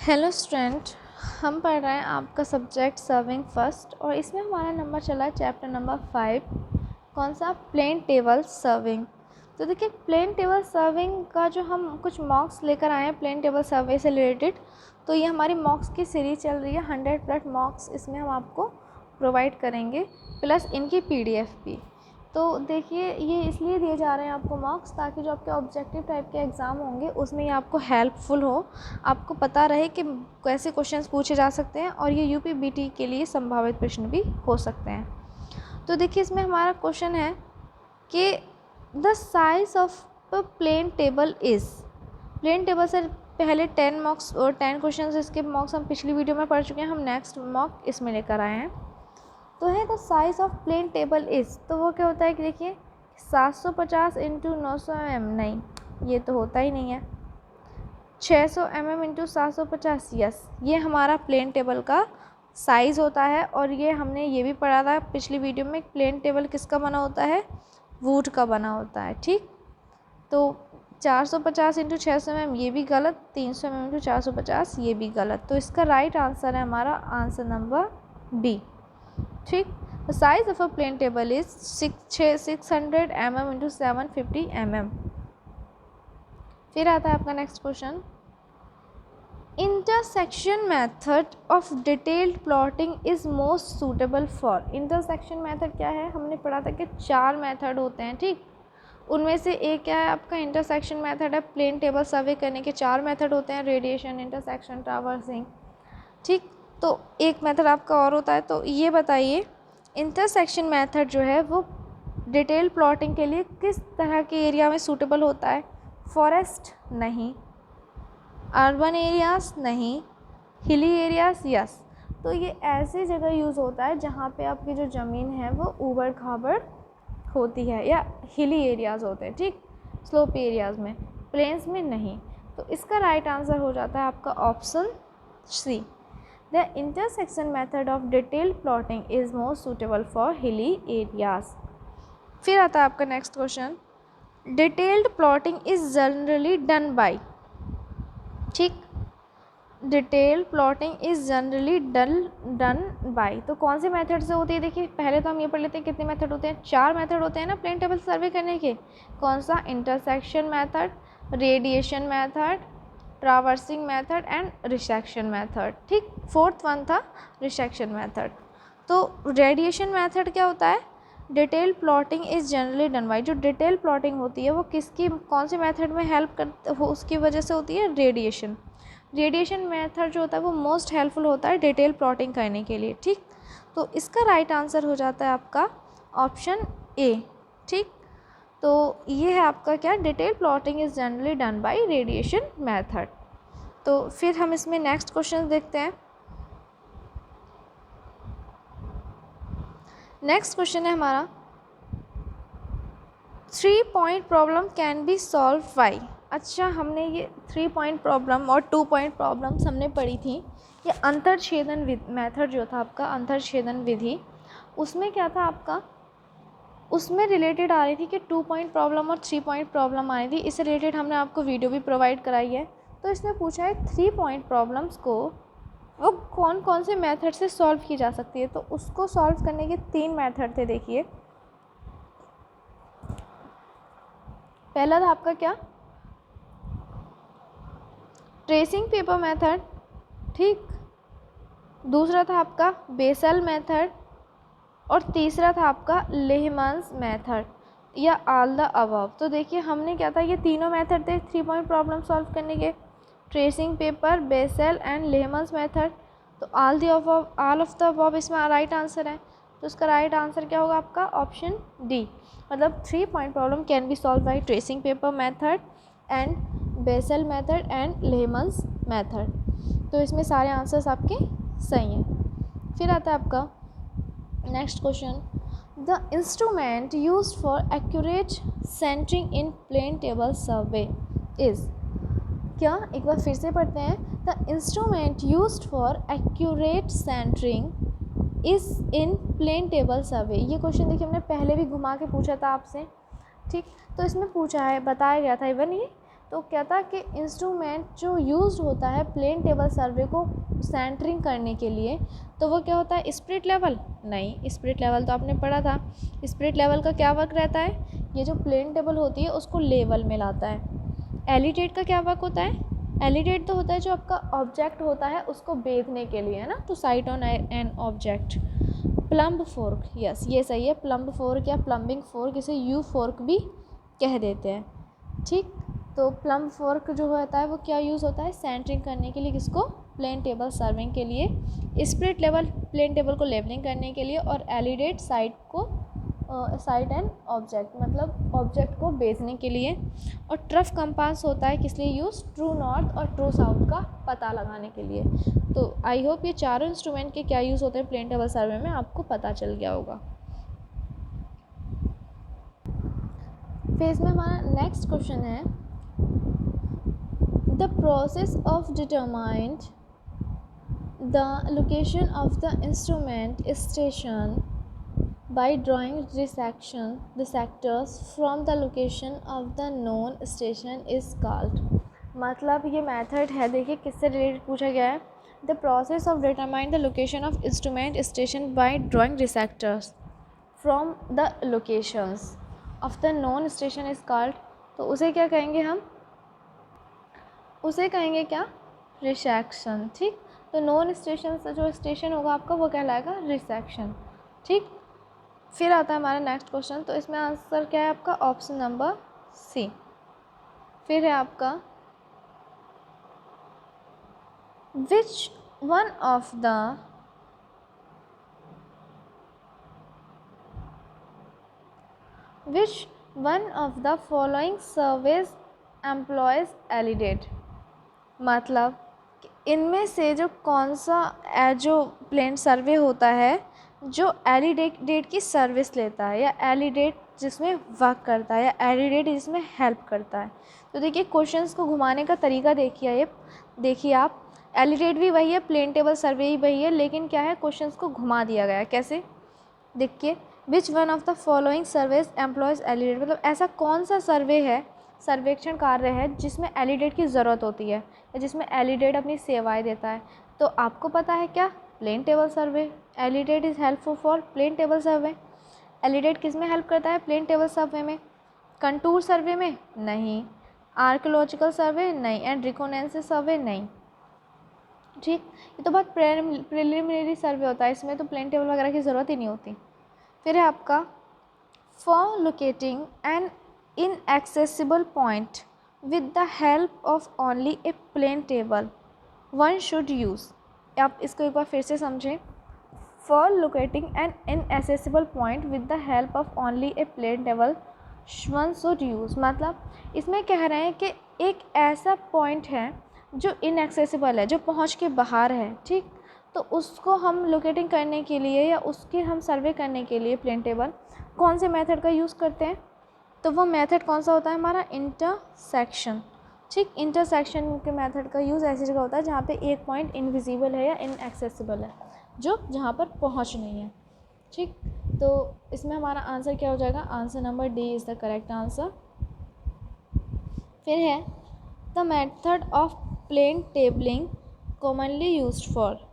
Hello student, हम पढ़ रहे हैं आपका सब्जेक्ट सर्विंग फर्स्ट और इसमें हमारा नंबर चला है चैप्टर नंबर 5। कौन सा? Plane table surveying. तो देखिए, प्लेन टेबल सर्विंग का जो हम कुछ मॉक्स लेकर आए हैं प्लेन टेबल सर्वे से रिलेटेड, तो ये हमारी मॉक्स की सीरीज चल रही है। 100+ मॉक्स इसमें हम आपको प्रोवाइड करेंगे, प्लस इनकी PDF भी। तो देखिए, ये इसलिए दिए जा रहे हैं आपको मार्क्स ताकि जो आपके ऑब्जेक्टिव टाइप के एग्ज़ाम होंगे उसमें ये आपको हेल्पफुल हो, आपको पता रहे कि कैसे क्वेश्चंस पूछे जा सकते हैं और ये UPBT के लिए संभावित प्रश्न भी हो सकते हैं। तो देखिए, इसमें हमारा क्वेश्चन है कि the size of a plane table is. Plane table से पहले 10 मॉक्स और 10 क्वेश्चन इसके मॉक्स हम पिछली वीडियो में पढ़ चुके हैं। हम नेक्स्ट मॉक इसमें लेकर आए हैं। तो है the size of plane table is, तो वो क्या होता है कि देखिए 750 इंटू 900 mm, नहीं ये तो होता ही नहीं है। 600 mm इंटू 750, यस, ये हमारा प्लेन टेबल का साइज़ होता है। और ये हमने ये भी पढ़ा था पिछली वीडियो में, प्लेन टेबल किसका बना होता है? वुड का बना होता है। ठीक, तो 450 इंटू 600 mm ये भी गलत, 300 mm इंटू 450 ये भी गलत। तो इसका राइट आंसर है हमारा आंसर नंबर बी। ठीक, the size of a plane table is 600 mm into 750 mm। फिर आता है आपका next question, intersection method of detailed plotting is most suitable for. Intersection method क्या है? हमने पढ़ा था कि 4 मेथड होते हैं। ठीक, उनमें से एक क्या है आपका? इंटरसेक्शन मेथड है। प्लेन टेबल सर्वे करने के 4 मेथड होते हैं, रेडिएशन, इंटरसेक्शन, ट्रावर्सिंग। ठीक, तो एक मेथड आपका और होता है। तो ये बताइए, इंटरसेक्शन मेथड जो है वो डिटेल प्लॉटिंग के लिए किस तरह के एरिया में सूटेबल होता है? फॉरेस्ट नहीं, अर्बन एरियाज़ नहीं, हिली एरियाज़ यस। तो ये ऐसी जगह यूज़ होता है जहाँ पे आपकी जो ज़मीन है वो ऊबड़ खाबड़ होती है, या हिली एरियाज़ होते हैं। ठीक, स्लोप एरियाज़ में, प्लेन्स में नहीं। तो इसका राइट आंसर हो जाता है आपका option C. The intersection method of detailed plotting is most suitable for hilly areas। फिर आता है आपका next question, detailed plotting is generally done by. ठीक, detailed plotting is generally done by, तो कौन से मेथड से होती है? देखिए, पहले तो हम ये पढ़ लेते हैं कितने मेथड होते हैं। 4 मेथड होते हैं ना प्लेन टेबल सर्वे करने के। कौन सा? Intersection method, radiation method, traversing method and resection method. ठीक, 4th वन था रिसेक्शन मेथड। तो रेडिएशन मेथड क्या होता है? Detail plotting is generally done bye. जो डिटेल प्लॉटिंग होती है वो किसकी, कौन से मेथड में हेल्प कर हो, उसकी वजह से होती है रेडिएशन। रेडिएशन मेथड जो होता है वो मोस्ट हेल्पफुल होता है डिटेल प्लॉटिंग करने के लिए। ठीक, तो इसका राइट आंसर हो जाता है आपका ऑप्शन ए। ठीक, तो ये है आपका क्या? Detail plotting is generally done bye radiation method. तो फिर हम इसमें नेक्स्ट क्वेश्चन देखते हैं। नेक्स्ट क्वेश्चन है हमारा, 3 point problem can be solve bye. अच्छा, हमने ये 3 पॉइंट प्रॉब्लम और 2 पॉइंट प्रॉब्लम्स हमने पढ़ी थी। ये अंतरछेदन मेथड जो था आपका, अंतरछेदन विधि, उसमें क्या था आपका? उसमें रिलेटेड आ रही थी कि 2 पॉइंट प्रॉब्लम और 3 पॉइंट प्रॉब्लम आ रही थी। इससे रिलेटेड हमने आपको वीडियो भी प्रोवाइड कराई है। तो इसमें पूछा है 3 पॉइंट प्रॉब्लम्स को वो कौन कौन से मेथड से सॉल्व की जा सकती है। तो उसको सॉल्व करने के 3 मेथड थे। देखिए, पहला था आपका क्या? Tracing paper method. ठीक, दूसरा था आपका बेसल मेथड और तीसरा था आपका लेहमन्स मेथड या ऑल द अबव। तो देखिए, हमने क्या था, ये तीनों मेथड थे 3 पॉइंट प्रॉब्लम सॉल्व करने के, tracing paper, Bessel and Lehmann's method. तो ऑल ऑफ द अबव इसमें राइट आंसर है। तो इसका राइट आंसर क्या होगा आपका? Option D. मतलब 3 point problem can be solve by tracing paper method and Bessel method and Lehmann's method. तो इसमें सारे आंसर्स आपके सही हैं। फिर आता है आपका next question, the instrument used for accurate centring in plane table survey is. क्या? एक बार फिर से पढ़ते हैं, the instrument used for accurate centring is in plane table survey. ये क्वेश्चन देखिए हमने पहले भी घुमा के पूछा था आपसे। ठीक, तो इसमें पूछा है, बताया गया था इवन ये तो क्या था कि इंस्ट्रूमेंट जो यूज़ होता है प्लेन टेबल सर्वे को सेंटरिंग करने के लिए, तो वो क्या होता है, स्पिरिट लेवल? नहीं, स्पिरिट लेवल तो आपने पढ़ा था। स्पिरिट लेवल का क्या वर्क रहता है, ये जो प्लेन टेबल होती है उसको लेवल में लाता है। एलिडेट का क्या वर्क होता है, एलिडेट तो होता है जो आपका ऑब्जेक्ट होता है उसको बेचने के लिए, है ना, to sight on an object. Plumb fork, yes ये सही है, प्लम्ब फोर्क या प्लम्बिंग फोर्क, इसे यू फोर्क भी कह देते हैं, ठीक। तो प्लम्ब फोर्क जो होता है वो क्या यूज़ होता है, सेंटरिंग करने के लिए, किसको, प्लेन टेबल सर्विंग के लिए। स्पिरिट लेवल प्लेन टेबल को लेवलिंग करने के लिए, और एलिडेट साइट को साइट एंड ऑब्जेक्ट, मतलब ऑब्जेक्ट को बेचने के लिए। और ट्रफ कंपास होता है किस लिए यूज़, ट्रू नॉर्थ और ट्रू साउथ का पता लगाने के लिए। तो आई होप ये चारों इंस्ट्रूमेंट के क्या यूज़ होते हैं प्लेन टेबल सर्वे में आपको पता चल गया होगा। फिर इसमें हमारा नेक्स्ट क्वेश्चन है, the process of determined the location of the instrument station by drawing the sectors from the location of the known station is called। मतलब ये मेथड है, देखिए किससे रिलेटेड पूछा गया है, the process of determine the location of instrument station by drawing resectors from the locations of the known station is called. तो उसे क्या कहेंगे हम, उसे कहेंगे क्या, रिसेक्शन, ठीक। तो नोन स्टेशन से जो स्टेशन होगा आपका वो कहलाएगा रिसेक्शन, ठीक। फिर आता है हमारा नेक्स्ट क्वेश्चन, तो इसमें आंसर क्या है आपका, ऑप्शन नंबर सी। फिर है आपका, which one of the following service employees alidade. मतलब इनमें से जो कौन सा जो प्लेन सर्वे होता है जो एलिडेट की सर्विस लेता है, या एलिडेट जिसमें वर्क करता है, या एलिडेट जिसमें हेल्प करता है। तो देखिए क्वेश्चंस को घुमाने का तरीका देखिए आप, एलिडेट भी वही है, प्लेन टेबल सर्वे ही वही है, लेकिन क्या है, क्वेश्चंस को घुमा दिया गया है। कैसे, देखिए, which one of the following service employees alidade, मतलब ऐसा कौन सा सर्वे है, सर्वेक्षण कार्य है जिसमें एलिडेट की ज़रूरत होती है, या जिसमें एलिडेट अपनी सेवाएं देता है। तो आपको पता है क्या, plane table survey, alidade is helpful for plane table survey. Alidade किस में हेल्प करता है, प्लेन टेबल सर्वे में। कंटूर सर्वे में नहीं, आर्कोलॉजिकल सर्वे नहीं, एंड रिकोनेंसिस सर्वे नहीं, ठीक। ये तो बहुत प्रिलिमिनरी सर्वे होता है, इसमें तो प्लेन टेबल वगैरह की ज़रूरत ही नहीं होती। फिर है आपका, for locating an inaccessible point with the help of only a plane table one should use। आप इसको एक बार फिर से समझें, for locating an inaccessible point with the help of only a plane table one should use, मतलब इसमें कह रहे हैं कि एक ऐसा पॉइंट है जो inaccessible है, जो पहुंच के बाहर है, ठीक। तो उसको हम लोकेटिंग करने के लिए या उसकी हम सर्वे करने के लिए प्लेन टेबल कौन से मेथड का यूज़ करते हैं, तो वो मेथड कौन सा होता है हमारा, इंटरसेक्शन, ठीक। इंटरसेक्शन के मेथड का यूज़ ऐसी जगह होता है जहाँ पे एक पॉइंट इनविजिबल है या इनएक्सेसिबल है, जो जहाँ पर पहुँच नहीं है, ठीक। तो इसमें हमारा आंसर क्या हो जाएगा, answer number D is the correct answer. फिर है, the method of plane tabling commonly used for.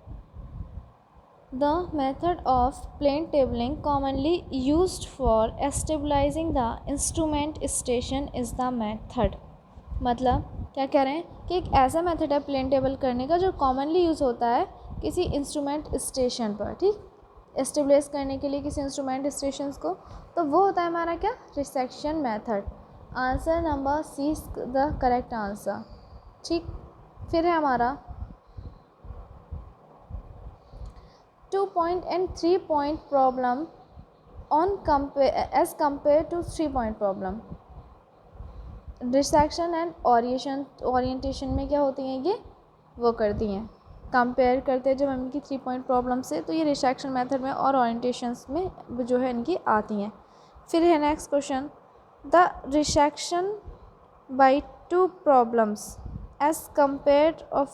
The method of plane tabling commonly used for stabilizing the instrument station is the method। मतलब क्या कह रहे हैं कि एक ऐसा मेथड है प्लेन टेबल करने का जो कॉमनली यूज़ होता है किसी इंस्ट्रूमेंट स्टेशन पर, ठीक, एस्टेब्लिश करने के लिए किसी इंस्ट्रूमेंट स्टेशन को, तो वो होता है हमारा क्या, resection method. Answer number C is the correct answer, ठीक। फिर है हमारा 2 point and 3 point problem as compared to 3 point problem। Dissection and orientation में क्या होती हैं, ये वो करती हैं, कंपेयर करते हैं जब हम इनकी 3 पॉइंट प्रॉब्लम से, तो ये रिसेक्शन मेथड में और ओरिएंटेशंस में जो है इनकी आती हैं। फिर है next question, the resection by 2 problems as compare of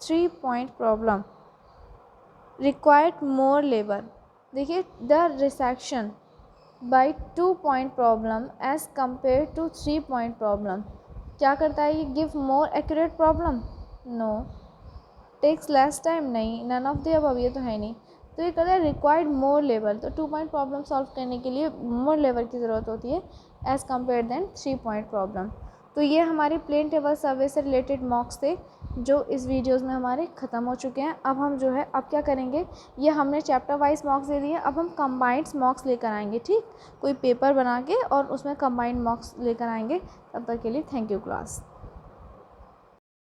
3 point problem required more labour. देखिए, the resection by 2 point problem as compare to 3 point problem, क्या करता है ये? Give more accurate problem? No. Takes less time? नहीं। None of the above, ये तो है नहीं। तो ये कहता है रिक्वायर्ड मोर लेवल, तो 2 पॉइंट प्रॉब्लम सॉल्व करने के लिए मोर लेवल की ज़रूरत होती है as compare then 3 point problem. तो ये हमारी प्लेन टेबल सर्वे से रिलेटेड मॉक्स थे जो इस वीडियोज़ में हमारे ख़त्म हो चुके हैं। अब हम जो है अब क्या करेंगे, ये हमने चैप्टर वाइज मॉक्स दे दिए, अब हम कंबाइंड मॉक्स लेकर आएंगे, ठीक, कोई पेपर बना के और उसमें कंबाइंड मॉक्स लेकर आएंगे। तब तक के लिए थैंक यू क्लास।